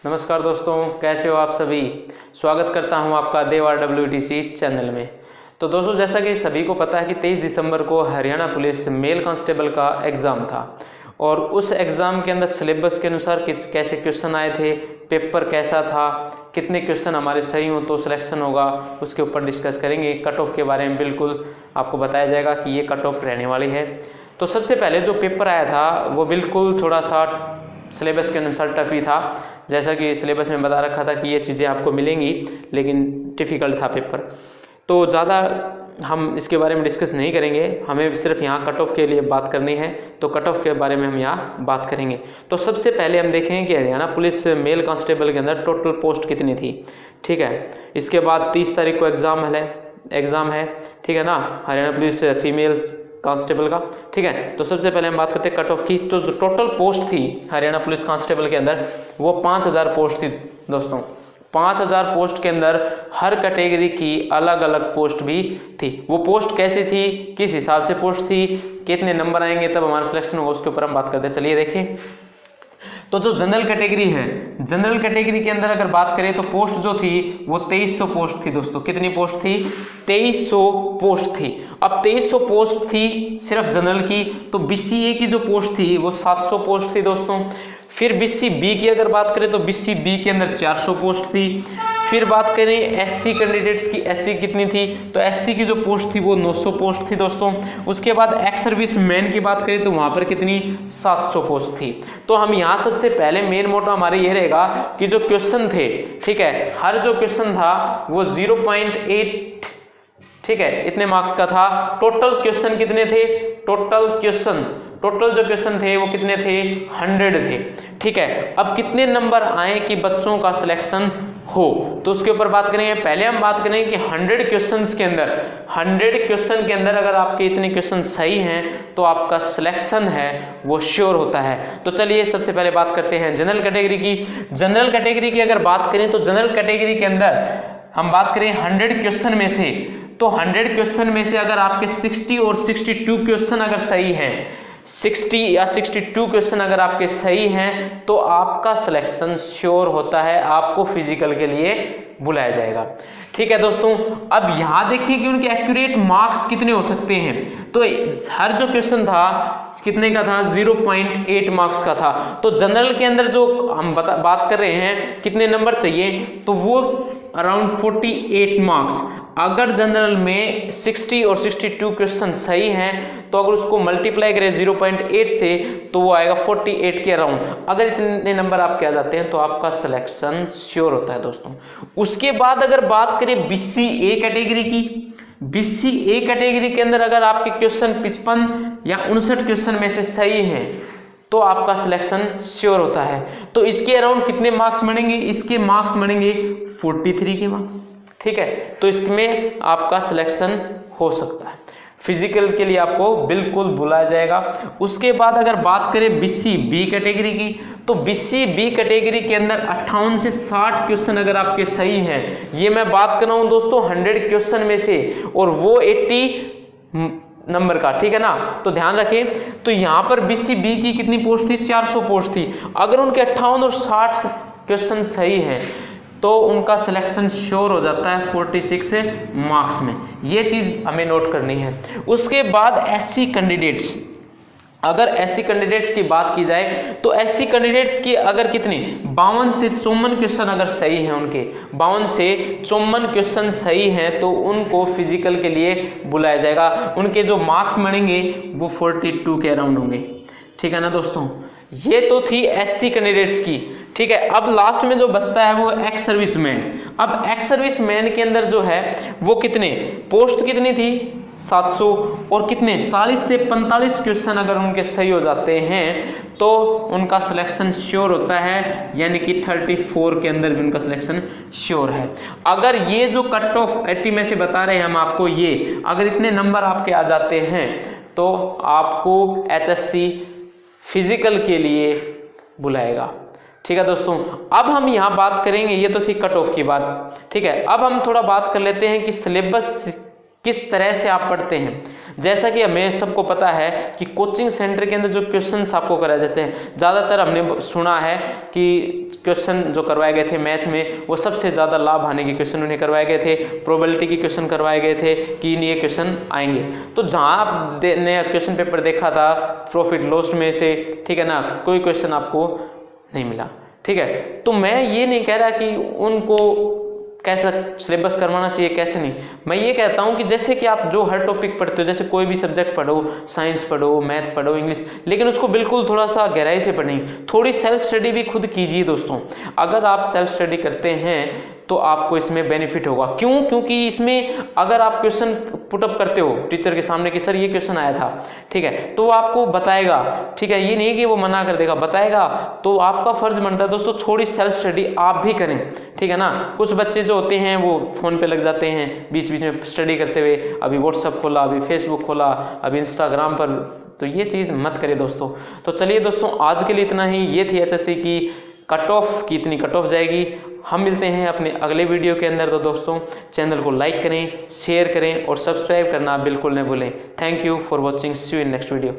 नमस्कार दोस्तों, कैसे हो आप सभी। स्वागत करता हूं आपका देवा WTC चैनल में। तो दोस्तों, जैसा कि सभी को पता है कि 23 दिसंबर को हरियाणा पुलिस मेल कांस्टेबल का एग्ज़ाम था और उस एग्ज़ाम के अंदर सिलेबस के अनुसार कैसे क्वेश्चन आए थे, पेपर कैसा था, कितने क्वेश्चन हमारे सही हो तो सिलेक्शन होगा, उसके ऊपर डिस्कस करेंगे। कट ऑफ के बारे में बिल्कुल आपको बताया जाएगा कि ये कट ऑफ रहने वाली है। तो सबसे पहले जो पेपर आया था वो बिल्कुल थोड़ा सा सिलेबस के अनुसार टफ ही था। जैसा कि सिलेबस में बता रखा था कि ये चीज़ें आपको मिलेंगी, लेकिन डिफ़िकल्ट था पेपर। तो ज़्यादा हम इसके बारे में डिस्कस नहीं करेंगे, हमें सिर्फ यहाँ कट ऑफ के लिए बात करनी है, तो कट ऑफ के बारे में हम यहाँ बात करेंगे। तो सबसे पहले हम देखेंगे कि हरियाणा पुलिस मेल कांस्टेबल के अंदर टोटल पोस्ट कितनी थी। ठीक है, इसके बाद 30 तारीख को एग्ज़ाम है, ठीक है ना, हरियाणा पुलिस फीमेल्स कांस्टेबल का। ठीक है, तो सबसे पहले हम बात करते हैं कट ऑफ की। तो जो टोटल पोस्ट थी हरियाणा पुलिस कांस्टेबल के अंदर वो 5000 पोस्ट थी दोस्तों। 5000 पोस्ट के अंदर हर कैटेगरी की अलग अलग पोस्ट भी थी। वो पोस्ट कैसी थी, किस हिसाब से पोस्ट थी, कितने नंबर आएंगे तब हमारा सिलेक्शन होगा, उसके ऊपर हम बात करते हैं। चलिए देखिए, तो जो जनरल कैटेगरी है, जनरल कैटेगरी के अंदर अगर बात करें तो पोस्ट जो थी वो 2300 पोस्ट थी दोस्तों। कितनी पोस्ट थी? 2300 पोस्ट थी। अब 2300 पोस्ट थी सिर्फ जनरल की। तो BCA की जो पोस्ट थी वो 700 पोस्ट थी दोस्तों। फिर BCB की अगर बात करें तो BCB के अंदर 400 पोस्ट थी। फिर बात करें SC कैंडिडेट्स की, SC कितनी थी? तो SC की जो पोस्ट थी वो 900 पोस्ट थी दोस्तों। उसके बाद एक्स सर्विस मैन की बात करें तो वहाँ पर कितनी? 700 पोस्ट थी। तो हम यहाँ सबसे पहले मेन मोटो हमारे ये रहेगा कि जो क्वेश्चन थे, ठीक है, हर जो क्वेश्चन था वो 0.8, ठीक है, इतने मार्क्स का था। टोटल क्वेश्चन कितने थे? टोटल जो क्वेश्चन थे वो कितने थे? 100 थे। ठीक है, अब कितने नंबर आए कि बच्चों का सिलेक्शन हो, तो उसके ऊपर बात करेंगे। पहले हम बात करेंगे कि 100 क्वेश्चंस के अंदर, 100 क्वेश्चन के अंदर अगर आपके इतने क्वेश्चन सही हैं तो आपका सिलेक्शन है वो श्योर होता है। तो चलिए सबसे पहले बात करते हैं जनरल कैटेगरी की। जनरल कैटेगरी की अगर बात करें तो जनरल कैटेगरी के अंदर हम बात करें 100 क्वेश्चन में से, तो 100 क्वेश्चन में से अगर आपके 60 और 62 क्वेश्चन अगर सही हैं, 60 या 62 क्वेश्चन अगर आपके सही हैं तो आपका सिलेक्शन श्योर होता है, आपको फिजिकल के लिए बुलाया जाएगा। ठीक है दोस्तों, अब यहाँ देखिए कि उनके एक्यूरेट मार्क्स कितने हो सकते हैं। तो हर जो क्वेश्चन था कितने का था? 0.8 मार्क्स का था। तो जनरल के अंदर जो हम बात कर रहे हैं कितने नंबर चाहिए, तो वो अराउंड 48 मार्क्स। अगर जनरल में 60 और 62 क्वेश्चन सही हैं तो अगर उसको मल्टीप्लाई करें 0.8 से तो वो आएगा 48 के अराउंड। अगर इतने नंबर आपके आ जाते हैं तो आपका सिलेक्शन श्योर होता है दोस्तों। उसके बाद अगर बात करें BCA कैटेगरी की, BCA कैटेगरी के अंदर अगर आपके क्वेश्चन 55 या 59 क्वेश्चन में से सही हैं तो आपका सिलेक्शन श्योर होता है। तो इसके अराउंड कितने मार्क्स बनेंगे? इसके मार्क्स बनेंगे 43 के मार्क्स। ठीक है, तो इसमें आपका सिलेक्शन हो सकता है, फिजिकल के लिए आपको बिल्कुल बुलाया जाएगा। उसके बाद अगर बात करें BCB कैटेगरी की, तो BCB कैटेगरी के अंदर 58 से 60 क्वेश्चन अगर आपके सही हैं, ये मैं बात कर रहा हूं दोस्तों 100 क्वेश्चन में से, और वो 80 नंबर का, ठीक है ना। तो ध्यान रखें, तो यहाँ पर BCB की कितनी पोस्ट थी? 400 पोस्ट थी। अगर उनके 58 और 60 क्वेश्चन सही हैं तो उनका सिलेक्शन श्योर हो जाता है 46 मार्क्स में। ये चीज़ हमें नोट करनी है। उसके बाद SC कैंडिडेट्स, अगर SC कैंडिडेट्स की बात की जाए तो SC कैंडिडेट्स की अगर कितनी 52 से 54 क्वेश्चन अगर सही हैं, उनके 52 से 54 क्वेश्चन सही हैं तो उनको फिजिकल के लिए बुलाया जाएगा। उनके जो मार्क्स बनेंगे वो 42 के अराउंड होंगे। ठीक है ना दोस्तों, ये तो थी SC कैंडिडेट्स की। ठीक है, अब लास्ट में जो बचता है वो एक्स सर्विसमैन। अब एक्स सर्विसमैन के अंदर जो है वो कितने पोस्ट कितनी थी? 700, और कितने 40 से 45 क्वेश्चन अगर उनके सही हो जाते हैं तो उनका सिलेक्शन श्योर होता है, यानी कि 34 के अंदर भी उनका सिलेक्शन श्योर है। अगर ये जो कट ऑफ 80 में से बता रहे हैं हम आपको, ये अगर इतने नंबर आपके आ जाते हैं तो आपको HSC फिजिकल के लिए बुलाएगा। ठीक है दोस्तों, अब हम यहाँ बात करेंगे, ये तो थी कट ऑफ की बात। ठीक है, अब हम थोड़ा बात कर लेते हैं कि सिलेबस किस तरह से आप पढ़ते हैं। जैसा कि हमें सबको पता है कि कोचिंग सेंटर के अंदर जो क्वेश्चंस आपको कराए जाते हैं, ज़्यादातर हमने सुना है कि क्वेश्चन जो करवाए गए थे मैथ में वो सबसे ज़्यादा लाभ आने के क्वेश्चन उन्हें करवाए गए थे, प्रोबेबिलिटी के क्वेश्चन करवाए गए थे कि ये क्वेश्चन आएंगे। तो जहाँ आपने क्वेश्चन पेपर देखा था प्रॉफिट लॉस में से, ठीक है ना, कोई क्वेश्चन आपको नहीं मिला, ठीक है। तो मैं ये नहीं कह रहा कि उनको कैसा सिलेबस करवाना चाहिए, कैसे नहीं। मैं ये कहता हूँ कि जैसे कि आप जो हर टॉपिक पढ़ते हो, जैसे कोई भी सब्जेक्ट पढ़ो, साइंस पढ़ो, मैथ पढ़ो, इंग्लिश, लेकिन उसको बिल्कुल थोड़ा सा गहराई से पढ़ें, थोड़ी सेल्फ स्टडी भी खुद कीजिए दोस्तों। अगर आप सेल्फ स्टडी करते हैं तो आपको इसमें बेनिफिट होगा। क्यों? क्योंकि इसमें अगर आप क्वेश्चन पुटअप करते हो टीचर के सामने कि सर ये क्वेश्चन आया था, ठीक है, तो वो आपको बताएगा, ठीक है, ये नहीं कि वो मना कर देगा, बताएगा। तो आपका फर्ज बनता है दोस्तों थोड़ी सेल्फ स्टडी आप भी करें, ठीक है ना। कुछ बच्चे जो होते हैं वो फ़ोन पे लग जाते हैं बीच बीच में स्टडी करते हुए, अभी व्हाट्सअप खोला, अभी फेसबुक खोला, अभी इंस्टाग्राम पर, तो ये चीज़ मत करिए दोस्तों। तो चलिए दोस्तों, आज के लिए इतना ही। ये थी एचएससी की कट ऑफ, की इतनी कट ऑफ जाएगी। हम मिलते हैं अपने अगले वीडियो के अंदर। तो दोस्तों चैनल को लाइक करें, शेयर करें और सब्सक्राइब करना बिल्कुल न भूलें। Thank you for watching, see you in next video.